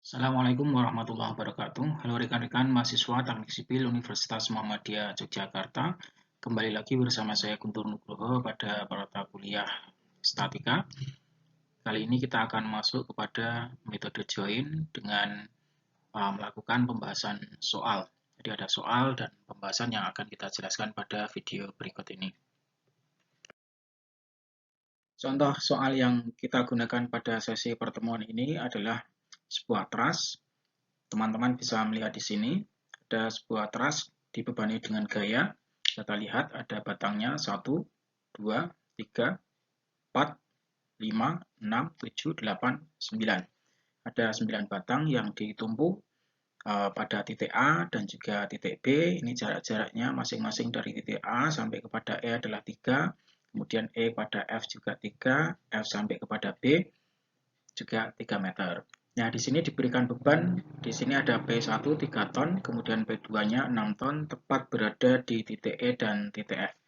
Assalamualaikum warahmatullahi wabarakatuh. Halo rekan-rekan mahasiswa Teknik Sipil Universitas Muhammadiyah Yogyakarta. Kembali lagi bersama saya Guntur Nugroho pada mata kuliah Statika. Kali ini kita akan masuk kepada metode join dengan melakukan pembahasan soal. Jadi ada soal dan pembahasan yang akan kita jelaskan pada video berikut ini. Contoh soal yang kita gunakan pada sesi pertemuan ini adalah sebuah truss. Teman-teman bisa melihat di sini, ada sebuah truss dibebani dengan gaya. Kita lihat ada batangnya 1, 2, 3, 4, 5, 6, 7, 8, 9. Ada 9 batang yang ditumpuk pada titik A dan juga titik B. Ini jarak-jaraknya masing-masing dari titik A sampai kepada E adalah 3. Kemudian E pada F juga 3, F sampai kepada B juga 3 meter. Nah, di sini diberikan beban, di sini ada P1 3 ton, kemudian P2-nya 6 ton, tepat berada di titik E dan titik F.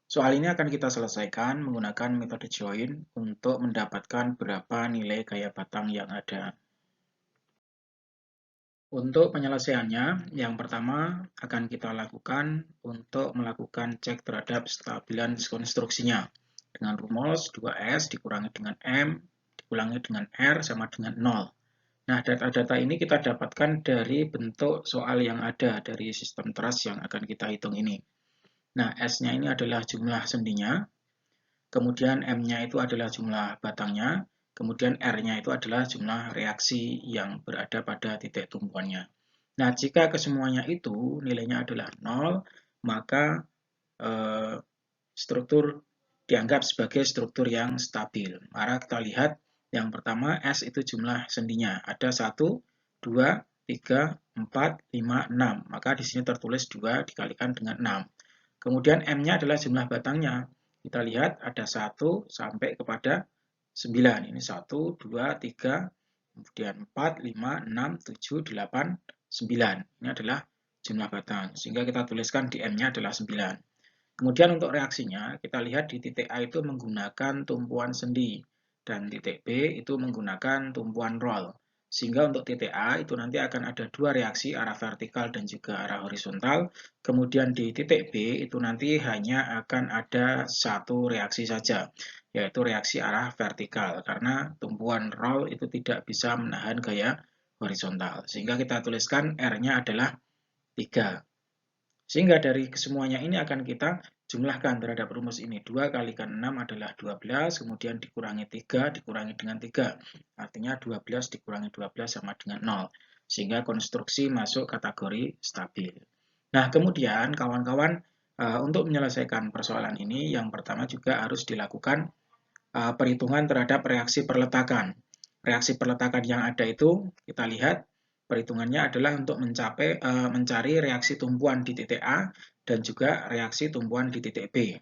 Soal ini akan kita selesaikan menggunakan metode join untuk mendapatkan berapa nilai gaya batang yang ada. Untuk penyelesaiannya, yang pertama akan kita lakukan untuk melakukan cek terhadap stabilan konstruksinya. Dengan rumus 2S dikurangi dengan M, dikurangi dengan R sama dengan 0. Nah, data-data ini kita dapatkan dari bentuk soal yang ada dari sistem truss yang akan kita hitung ini. Nah, S-nya ini adalah jumlah sendinya, kemudian M-nya itu adalah jumlah batangnya, kemudian R-nya itu adalah jumlah reaksi yang berada pada titik tumpuannya. Nah, jika kesemuanya itu nilainya adalah 0, maka struktur dianggap sebagai struktur yang stabil. Maka kita lihat yang pertama S itu jumlah sendinya. Ada 1, 2, 3, 4, 5, 6. Maka di sini tertulis 2 dikalikan dengan 6. Kemudian M-nya adalah jumlah batangnya. Kita lihat ada 1 sampai kepada 9. Ini 1, 2, 3, kemudian 4, 5, 6, 7, 8, 9. Ini adalah jumlah batang. Sehingga kita tuliskan di M-nya adalah 9. Kemudian untuk reaksinya, kita lihat di titik A itu menggunakan tumpuan sendi, dan titik B itu menggunakan tumpuan roll. Sehingga untuk titik A itu nanti akan ada dua reaksi, arah vertikal dan juga arah horizontal. Kemudian di titik B itu nanti hanya akan ada satu reaksi saja, yaitu reaksi arah vertikal, karena tumpuan roll itu tidak bisa menahan gaya horizontal. Sehingga kita tuliskan R-nya adalah 3. Sehingga dari kesemuanya ini akan kita jumlahkan terhadap rumus ini. 2 kalikan 6 adalah 12, kemudian dikurangi 3, dikurangi dengan 3. Artinya 12 dikurangi 12 sama dengan 0. Sehingga konstruksi masuk kategori stabil. Nah, kemudian kawan-kawan untuk menyelesaikan persoalan ini, yang pertama juga harus dilakukan perhitungan terhadap reaksi perletakan. Reaksi perletakan yang ada itu, kita lihat, perhitungannya adalah untuk mencari reaksi tumpuan di titik A dan juga reaksi tumpuan di titik B.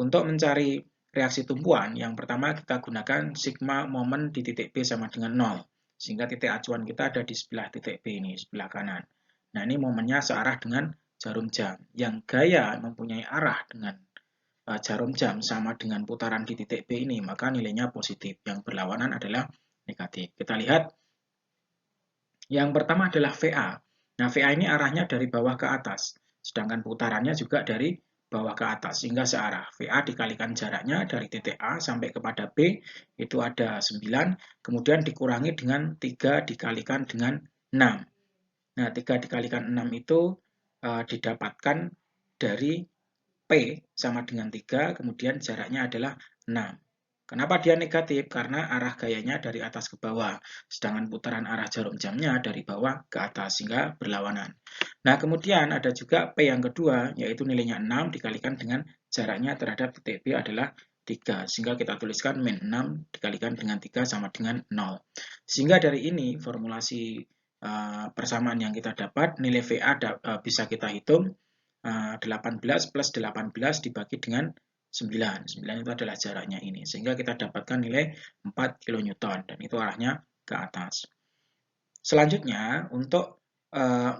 Untuk mencari reaksi tumpuan, yang pertama kita gunakan sigma momen di titik B sama dengan 0. Sehingga titik acuan kita ada di sebelah titik B ini, sebelah kanan. Nah, ini momennya searah dengan jarum jam. Yang gaya mempunyai arah dengan jarum jam sama dengan putaran di titik B ini, maka nilainya positif. Yang berlawanan adalah negatif. Kita lihat yang pertama adalah VA. Nah, VA ini arahnya dari bawah ke atas, sedangkan putarannya juga dari bawah ke atas, sehingga searah. VA dikalikan jaraknya dari titik A sampai kepada B, itu ada 9, kemudian dikurangi dengan 3 dikalikan dengan 6. Nah, 3 dikalikan 6 itu didapatkan dari P sama dengan 3, kemudian jaraknya adalah 6. Kenapa dia negatif? Karena arah gayanya dari atas ke bawah, sedangkan putaran arah jarum jamnya dari bawah ke atas, sehingga berlawanan. Nah, kemudian ada juga P yang kedua, yaitu nilainya 6 dikalikan dengan jaraknya terhadap titik B adalah 3, sehingga kita tuliskan min 6 dikalikan dengan 3 sama dengan 0. Sehingga dari ini, formulasi persamaan yang kita dapat, nilai VA bisa kita hitung, 18 plus 18 dibagi dengan 9. 9 itu adalah jaraknya ini. Sehingga kita dapatkan nilai 4 kN dan itu arahnya ke atas. Selanjutnya, untuk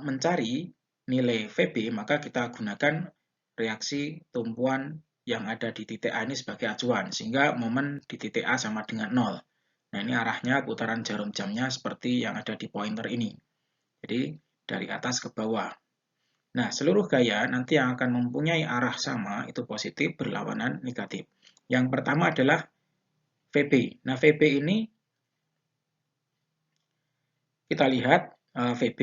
mencari nilai VB, maka kita gunakan reaksi tumpuan yang ada di titik A ini sebagai acuan. Sehingga momen di titik A sama dengan 0. Nah, ini arahnya putaran jarum jamnya seperti yang ada di pointer ini. Jadi, dari atas ke bawah. Nah, seluruh gaya nanti yang akan mempunyai arah sama, itu positif berlawanan negatif. Yang pertama adalah VB. Nah, VB ini kita lihat VB.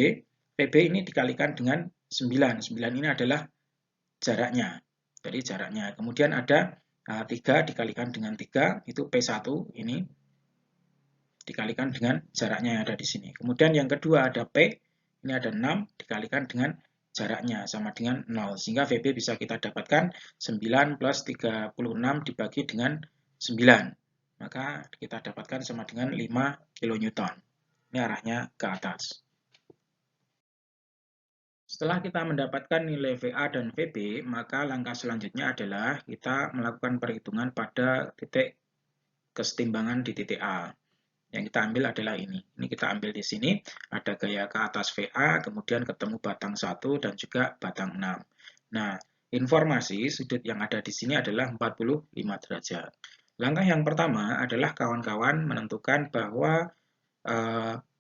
VB ini dikalikan dengan 9. 9 ini adalah jaraknya. Jadi jaraknya. Kemudian ada 3 dikalikan dengan 3, itu P1 ini dikalikan dengan jaraknya yang ada di sini. Kemudian yang kedua ada P, ini ada 6 dikalikan dengan jaraknya sama dengan 0. Sehingga VB bisa kita dapatkan 9 plus 36 dibagi dengan 9. Maka kita dapatkan sama dengan 5 kN. Ini arahnya ke atas. Setelah kita mendapatkan nilai VA dan VB, maka langkah selanjutnya adalah kita melakukan perhitungan pada titik kesetimbangan di titik A. Yang kita ambil adalah ini. Ini kita ambil di sini, ada gaya ke atas VA, kemudian ketemu batang 1 dan juga batang 6. Nah, informasi sudut yang ada di sini adalah 45 derajat. Langkah yang pertama adalah kawan-kawan menentukan bahwa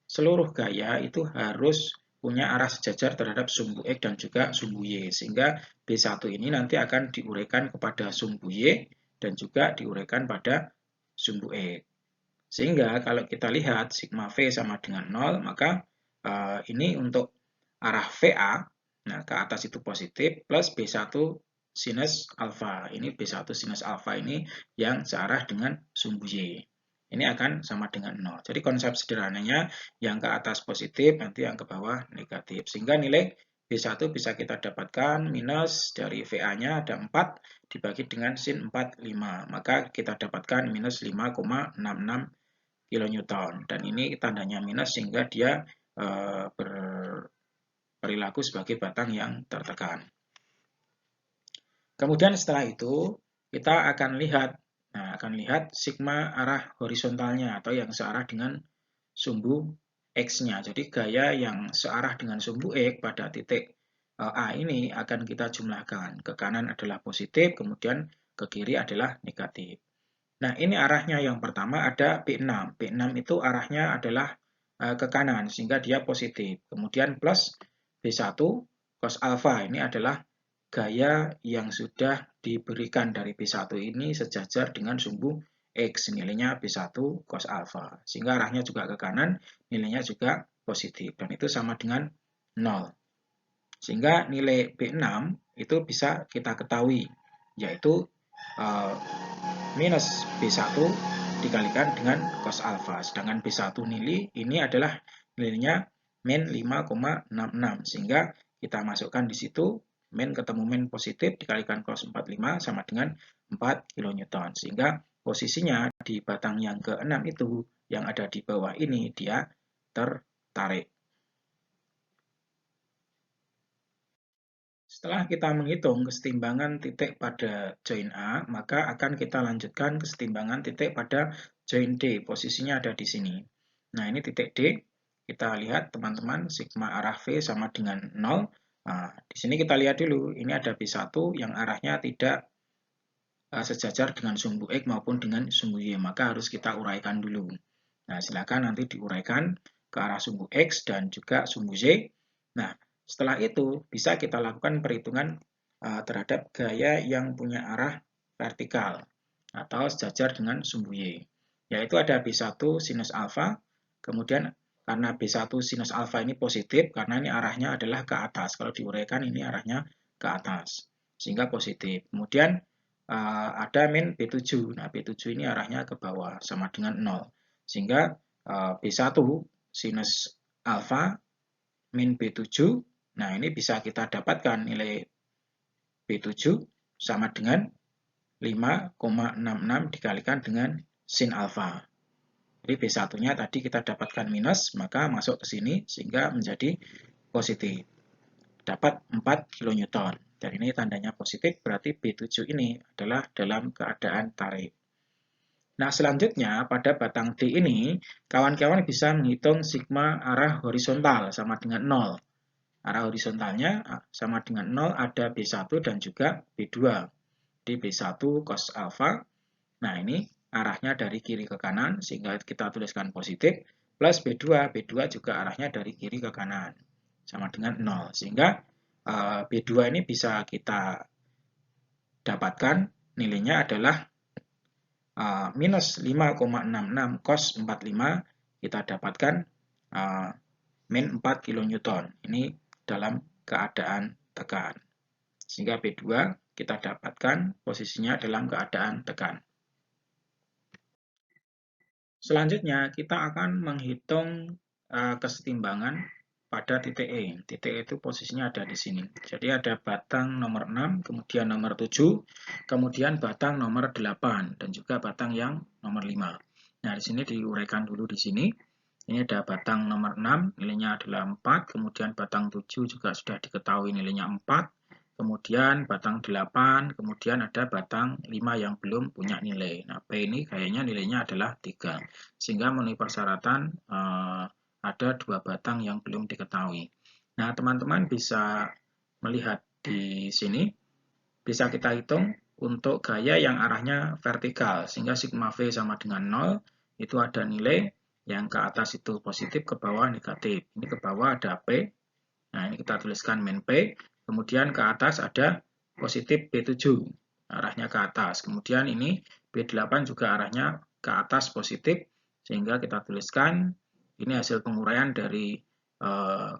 seluruh gaya itu harus punya arah sejajar terhadap sumbu X dan juga sumbu Y. Sehingga B1 ini nanti akan diuraikan kepada sumbu Y dan juga diuraikan pada sumbu X. Sehingga kalau kita lihat sigma V sama dengan 0, maka ini untuk arah VA, nah ke atas itu positif, plus B1 sinus alfa. Ini B1 sinus alfa ini yang searah dengan sumbu Y. Ini akan sama dengan 0. Jadi konsep sederhananya yang ke atas positif, nanti yang ke bawah negatif. Sehingga nilai B1 bisa kita dapatkan minus dari VA-nya ada 4 dibagi dengan sin 45. Maka kita dapatkan minus 5,66 kilonewton. Dan ini tandanya minus sehingga dia berperilaku sebagai batang yang tertekan. Kemudian setelah itu kita akan lihat sigma arah horizontalnya atau yang searah dengan sumbu X-nya. Jadi gaya yang searah dengan sumbu X pada titik A ini akan kita jumlahkan. Ke kanan adalah positif, kemudian ke kiri adalah negatif. Nah, ini arahnya yang pertama ada B6. B6 itu arahnya adalah ke kanan, sehingga dia positif. Kemudian plus B1 cos alfa, ini adalah gaya yang sudah diberikan dari B1 ini sejajar dengan sumbu X, nilainya B1 cos alfa. Sehingga arahnya juga ke kanan, nilainya juga positif. Dan itu sama dengan 0. Sehingga nilai B6 itu bisa kita ketahui, yaitu minus B1 dikalikan dengan cos alfa. Sedangkan B1 nilai ini adalah nilainya min 5,66. Sehingga kita masukkan di situ min ketemu min positif dikalikan cos 45 sama dengan 4 kN. Sehingga posisinya di batang yang ke-6 itu yang ada di bawah ini dia tertarik. Setelah kita menghitung kesetimbangan titik pada join A, maka akan kita lanjutkan kesetimbangan titik pada join D. Posisinya ada di sini. Nah, ini titik D. Kita lihat teman-teman, sigma arah V sama dengan 0. Nah, di sini kita lihat dulu, ini ada B1 yang arahnya tidak sejajar dengan sumbu X maupun dengan sumbu Y, maka harus kita uraikan dulu. Nah, silakan nanti diuraikan ke arah sumbu X dan juga sumbu Y. Nah, setelah itu bisa kita lakukan perhitungan terhadap gaya yang punya arah vertikal atau sejajar dengan sumbu Y. Yaitu ada B1 sinus alfa, kemudian karena B1 sinus alfa ini positif, karena ini arahnya adalah ke atas. Kalau diuraikan ini arahnya ke atas, sehingga positif. Kemudian ada min B7. Nah, B7 ini arahnya ke bawah, sama dengan 0. Sehingga B1 sinus alfa min B7, nah ini bisa kita dapatkan nilai B7 sama dengan 5,66 dikalikan dengan sin alfa. Jadi B1-nya tadi kita dapatkan minus, maka masuk ke sini sehingga menjadi positif. Dapat 4 kN. Dan ini tandanya positif, berarti B7 ini adalah dalam keadaan tarik. Nah, selanjutnya pada batang D ini, kawan-kawan bisa menghitung sigma arah horizontal sama dengan 0. Arah horizontalnya sama dengan 0, ada B1 dan juga B2. Di B1 cos alfa. Nah, ini arahnya dari kiri ke kanan, sehingga kita tuliskan positif, plus B2 juga arahnya dari kiri ke kanan, sama dengan 0. Sehingga B2 ini bisa kita dapatkan nilainya adalah minus 5,66 cos 45, kita dapatkan min 4 kN. Ini dalam keadaan tekan. Sehingga B2 kita dapatkan posisinya dalam keadaan tekan. Selanjutnya kita akan menghitung kesetimbangan pada titik E. Titik E itu posisinya ada di sini. Jadi ada batang nomor 6, kemudian nomor 7, kemudian batang nomor 8, dan juga batang yang nomor 5. Nah, di sini diuraikan dulu di sini. Ini ada batang nomor 6, nilainya adalah 4, kemudian batang 7 juga sudah diketahui nilainya 4, kemudian batang 8, kemudian ada batang 5 yang belum punya nilai. Nah, P ini kayaknya nilainya adalah 3. Sehingga memenuhi persyaratan ada 2 batang yang belum diketahui. Nah, teman-teman bisa melihat di sini, bisa kita hitung untuk gaya yang arahnya vertikal, sehingga sigma V sama dengan 0, itu ada nilai yang ke atas itu positif, ke bawah negatif. Ini ke bawah ada P, nah ini kita tuliskan min P, kemudian ke atas ada positif B7, arahnya ke atas. Kemudian ini B8 juga arahnya ke atas positif, sehingga kita tuliskan ini hasil penguraian dari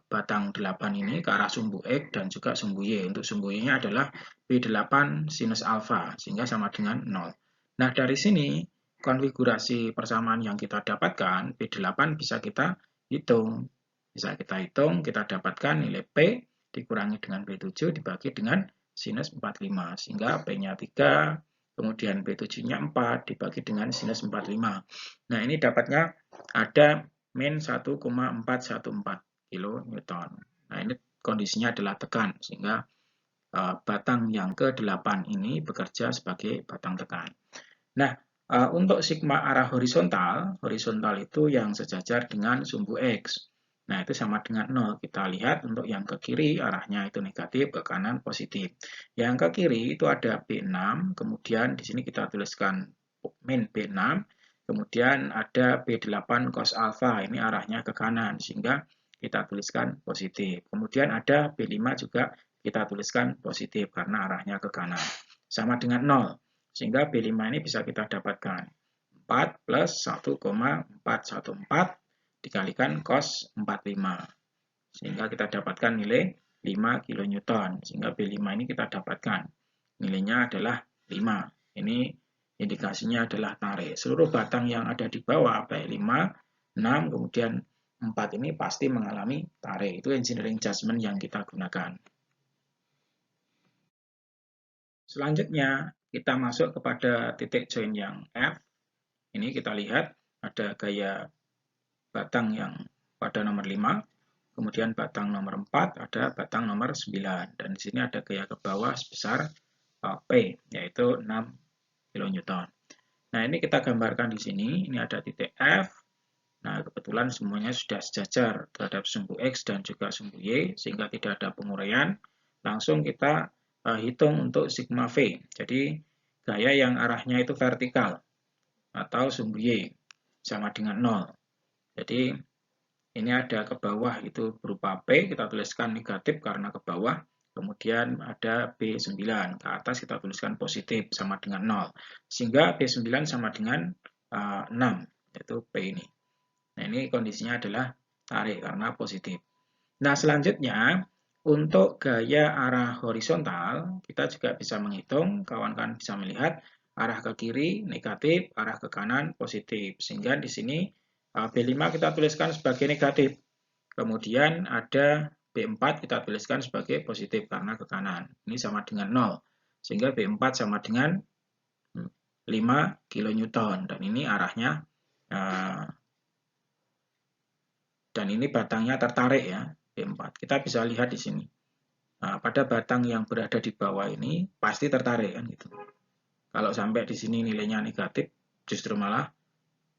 batang 8 ini ke arah sumbu X dan juga sumbu Y. Untuk sumbu Y-nya adalah B8 sinus alfa, sehingga sama dengan 0. Nah, dari sini konfigurasi persamaan yang kita dapatkan, B8 bisa kita hitung. Bisa kita hitung, kita dapatkan nilai P dikurangi dengan B7 dibagi dengan sinus 45. Sehingga P-nya 3, kemudian B7-nya 4 dibagi dengan sinus 45. Nah, ini dapatnya ada min 1,414 kN. Nah, ini kondisinya adalah tekan, sehingga batang yang ke-8 ini bekerja sebagai batang tekan. Nah, untuk sigma arah horizontal itu yang sejajar dengan sumbu X. Nah, itu sama dengan 0. Kita lihat untuk yang ke kiri arahnya itu negatif, ke kanan positif. Yang ke kiri itu ada B6, kemudian di sini kita tuliskan min B6, kemudian ada B8 cos alfa, ini arahnya ke kanan, sehingga kita tuliskan positif. Kemudian ada B5 juga kita tuliskan positif, karena arahnya ke kanan. Sama dengan 0, sehingga B5 ini bisa kita dapatkan 4 plus 1,414 dikalikan cos 45. Sehingga kita dapatkan nilai 5 kN. Sehingga B5 ini kita dapatkan nilainya adalah 5. Ini indikasinya adalah tarik. Seluruh batang yang ada di bawah, baik 5, 6, kemudian 4 ini pasti mengalami tarik. Itu engineering judgment yang kita gunakan. Selanjutnya, kita masuk kepada titik join yang F. Ini kita lihat ada gaya batang yang pada nomor 5, kemudian batang nomor 4, ada batang nomor 9. Dan di sini ada gaya ke bawah sebesar P, yaitu 6 kN. Nah, ini kita gambarkan di sini. Ini ada titik F. Nah, kebetulan semuanya sudah sejajar terhadap sumbu X dan juga sumbu Y, sehingga tidak ada penguraian. Langsung kita hitung untuk sigma V. Jadi, gaya yang arahnya itu vertikal atau sumbu Y sama dengan 0. Jadi, ini ada ke bawah itu berupa P, kita tuliskan negatif karena ke bawah. Kemudian ada B9, ke atas kita tuliskan positif sama dengan 0. Sehingga B9 sama dengan 6, yaitu P ini. Nah, ini kondisinya adalah tarik karena positif. Nah, selanjutnya untuk gaya arah horizontal, kita juga bisa menghitung, kawan-kawan bisa melihat arah ke kiri negatif, arah ke kanan positif. Sehingga di sini B5 kita tuliskan sebagai negatif. Kemudian ada B4 kita tuliskan sebagai positif karena ke kanan. Ini sama dengan 0. Sehingga B4 sama dengan 5 kN. Dan ini arahnya, dan ini batangnya tertarik ya, B4. Kita bisa lihat di sini. Nah, pada batang yang berada di bawah ini pasti tertarik kan gitu. Kalau sampai di sini nilainya negatif, justru malah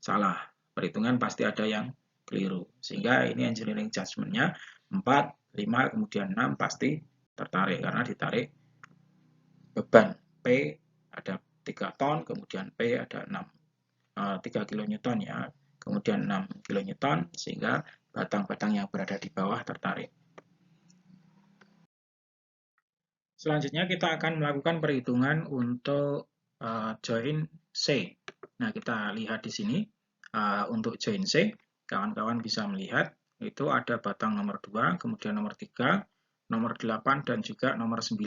salah. Perhitungan pasti ada yang keliru. Sehingga ini engineering judgment-nya 4, 5, kemudian 6 pasti tertarik karena ditarik beban P ada 3 ton, kemudian P ada 6 3 kN ya, kemudian 6 kN, sehingga batang-batang yang berada di bawah tertarik. Selanjutnya kita akan melakukan perhitungan untuk join C. Nah, kita lihat di sini untuk join C, kawan-kawan bisa melihat itu ada batang nomor 2, kemudian nomor 3, nomor 8, dan juga nomor 9.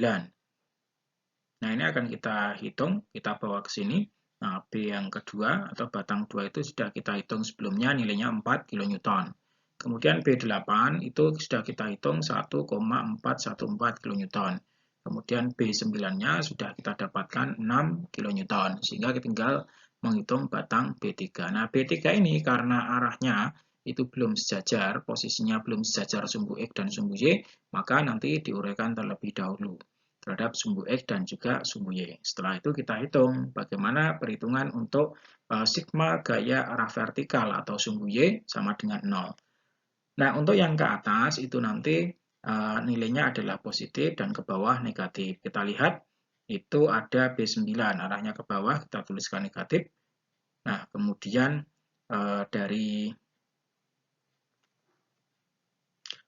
Nah, ini akan kita hitung, kita bawa ke sini. Nah, B yang kedua atau batang 2 itu sudah kita hitung sebelumnya nilainya 4 kN. Kemudian B8 itu sudah kita hitung 1,414 kN. Kemudian B9-nya sudah kita dapatkan 6 kN, sehingga kita tinggal menghitung batang B3. Nah, B3 ini karena arahnya itu belum sejajar, posisinya belum sejajar sumbu X dan sumbu Y, maka nanti diuraikan terlebih dahulu terhadap sumbu X dan juga sumbu Y. Setelah itu kita hitung bagaimana perhitungan untuk sigma gaya arah vertikal atau sumbu Y sama dengan 0. Nah, untuk yang ke atas itu nanti nilainya adalah positif dan ke bawah negatif. Kita lihat itu ada B9, arahnya ke bawah kita tuliskan negatif. Nah, kemudian dari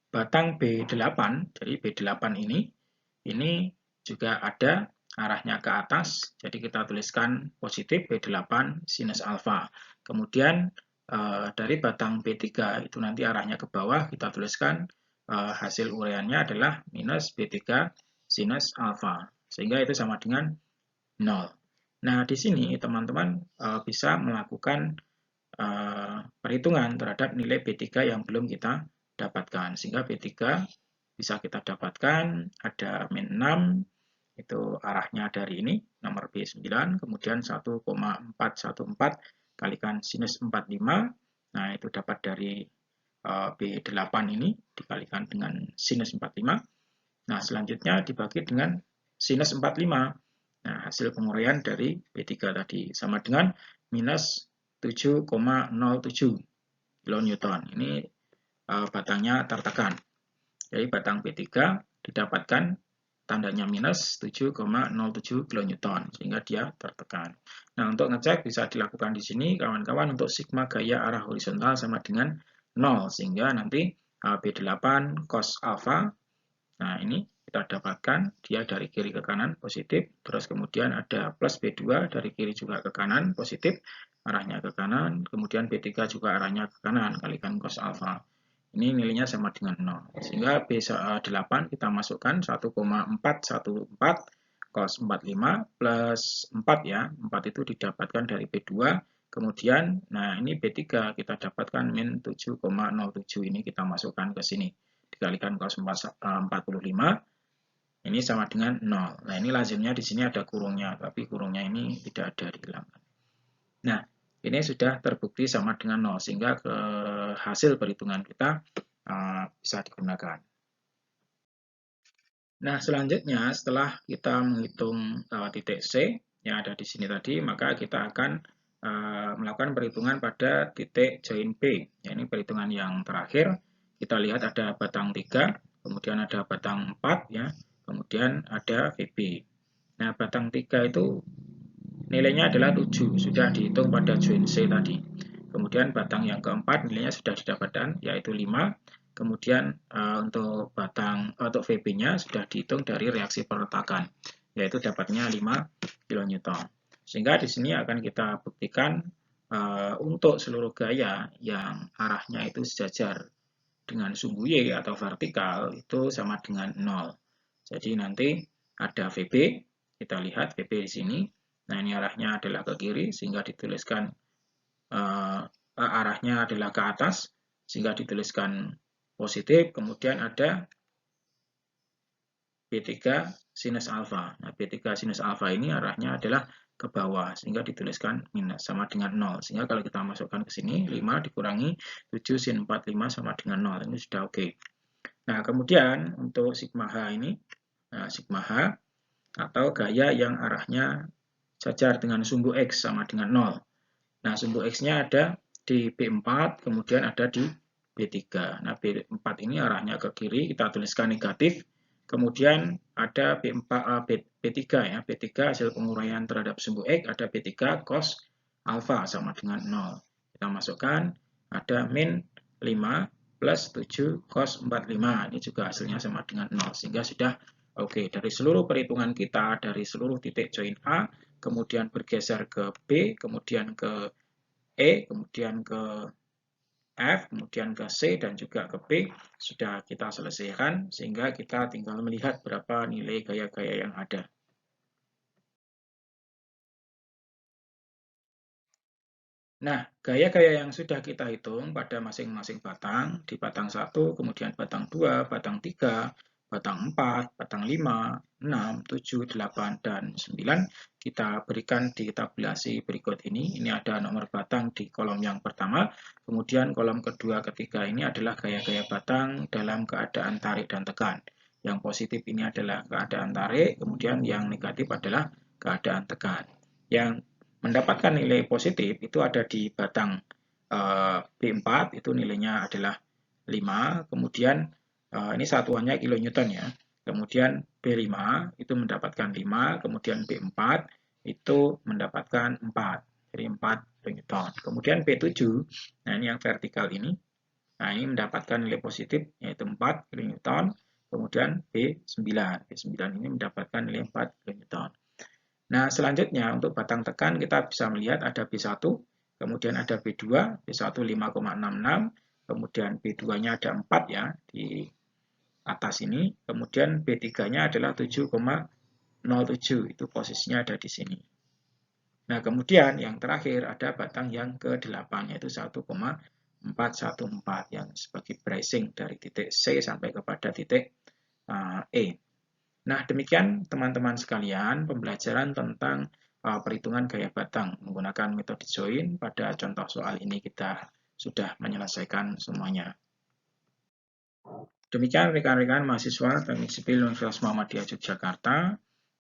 batang B8, jadi B8 ini juga ada arahnya ke atas, jadi kita tuliskan positif B8 sinus alfa. Kemudian dari batang B3 itu nanti arahnya ke bawah, kita tuliskan hasil uraiannya adalah minus B3 sinus alfa, sehingga itu sama dengan 0. Nah, di sini teman-teman bisa melakukan perhitungan terhadap nilai B3 yang belum kita dapatkan, sehingga B3 bisa kita dapatkan ada min 6, itu arahnya dari ini, nomor B9, kemudian 1,414 kalikan sinus 45, nah itu dapat dari B8 ini dikalikan dengan sinus 45, nah selanjutnya dibagi dengan sinus 45, nah hasil penguraian dari B3 tadi sama dengan minus 7,07 kN. Ini batangnya tertekan. Jadi batang B3 didapatkan tandanya minus 7,07 kN, sehingga dia tertekan. Nah, untuk ngecek bisa dilakukan di sini, kawan-kawan, untuk sigma gaya arah horizontal sama dengan 0, sehingga nanti B8 cos alpha, nah ini kita dapatkan dia dari kiri ke kanan positif, terus kemudian ada plus B2 dari kiri juga ke kanan positif, arahnya ke kanan, kemudian B3 juga arahnya ke kanan, kalikan cos alpha. Ini nilainya sama dengan 0. Sehingga B8 kita masukkan 1,414 cos 45 plus 4 ya. 4 itu didapatkan dari B2. Kemudian, nah ini B3 kita dapatkan min 7,07. Ini kita masukkan ke sini. Dikalikan cos 45. Ini sama dengan 0. Nah ini lazimnya di sini ada kurungnya. Tapi kurungnya ini tidak ada dihilangkan. Nah, ini sudah terbukti sama dengan 0, sehingga hasil perhitungan kita bisa digunakan. Nah, selanjutnya setelah kita menghitung titik C yang ada di sini tadi, maka kita akan melakukan perhitungan pada titik join B. Ya, ini perhitungan yang terakhir. Kita lihat ada batang 3, kemudian ada batang 4, ya, kemudian ada VB. Nah, batang 3 itu nilainya adalah 7, sudah dihitung pada join C tadi. Kemudian batang yang keempat nilainya sudah didapatkan, yaitu 5. Kemudian untuk VB-nya sudah dihitung dari reaksi perletakan, yaitu dapatnya 5 kN. Sehingga di sini akan kita buktikan untuk seluruh gaya yang arahnya itu sejajar dengan sumbu Y atau vertikal itu sama dengan 0. Jadi nanti ada VB, kita lihat VB di sini. Nah, ini arahnya adalah ke kiri, sehingga dituliskan arahnya adalah ke atas, sehingga dituliskan positif. Kemudian ada B3 sinus alfa. Nah, B3 sinus alfa ini arahnya adalah ke bawah, sehingga dituliskan minus, sama dengan 0. Sehingga kalau kita masukkan ke sini, 5 dikurangi 7 sin 45 sama dengan 0. Ini sudah oke. Nah, kemudian untuk sigma H ini, sigma H atau gaya yang arahnya sejajar dengan sumbu X sama dengan 0. Nah, sumbu X-nya ada di B4, kemudian ada di B3. Nah, B4 ini arahnya ke kiri, kita tuliskan negatif. Kemudian ada B3 ya, B3 hasil penguraian terhadap sumbu X, ada B3 cos alfa sama dengan 0. Kita masukkan, ada min 5 plus 7 cos 45. Ini juga hasilnya sama dengan 0. Sehingga sudah oke. Dari seluruh perhitungan kita, dari seluruh titik join A, kemudian bergeser ke B, kemudian ke E, kemudian ke F, kemudian ke C, dan juga ke B, sudah kita selesaikan, sehingga kita tinggal melihat berapa nilai gaya-gaya yang ada. Nah, gaya-gaya yang sudah kita hitung pada masing-masing batang, di batang 1, kemudian batang 2, batang 3, batang 4, batang 5, 6, 7, 8, dan 9, kita berikan di tabulasi berikut ini. Ini ada nomor batang di kolom yang pertama, kemudian kolom kedua, ketiga ini adalah gaya-gaya batang dalam keadaan tarik dan tekan. Yang positif ini adalah keadaan tarik, kemudian yang negatif adalah keadaan tekan. Yang mendapatkan nilai positif itu ada di batang B4, itu nilainya adalah 5, kemudian ini satuannya kilonewton ya, kemudian B5 itu mendapatkan 5, kemudian B4 itu mendapatkan 4, jadi 4 kilonewton. Kemudian B7, nah ini yang vertikal ini, nah ini mendapatkan nilai positif yaitu 4 kilonewton, kemudian B9 ini mendapatkan nilai 4 kilonewton. Nah, selanjutnya untuk batang tekan kita bisa melihat ada B1, kemudian ada B2, B1 5,66, kemudian B2-nya ada 4 ya di atas ini, kemudian B3-nya adalah 7,07, itu posisinya ada di sini. Nah, kemudian yang terakhir ada batang yang ke-8, yaitu 1,414 yang sebagai bracing dari titik C sampai kepada titik E. Nah, demikian teman-teman sekalian pembelajaran tentang perhitungan gaya batang menggunakan metode join. Pada contoh soal ini kita sudah menyelesaikan semuanya. Demikian rekan-rekan mahasiswa Teknik Sipil Universitas Muhammadiyah Yogyakarta,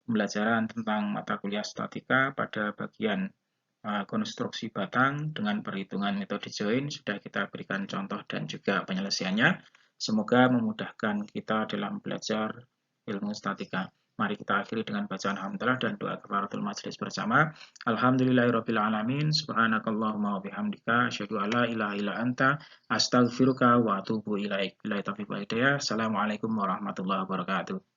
pembelajaran tentang mata kuliah statika pada bagian konstruksi batang dengan perhitungan metode join sudah kita berikan contoh dan juga penyelesaiannya. Semoga memudahkan kita dalam belajar ilmu statika. Mari kita akhiri dengan bacaan hamdalah dan doa kafaratul majelis bersama. Alhamdulillahirabbil alamin. Subhanakallahumma wa bihamdika asyhadu an la ilaha illa anta astaghfiruka wa atubu ilaik. Billahi taufiq wal hidayah. Assalamualaikum warahmatullahi wabarakatuh.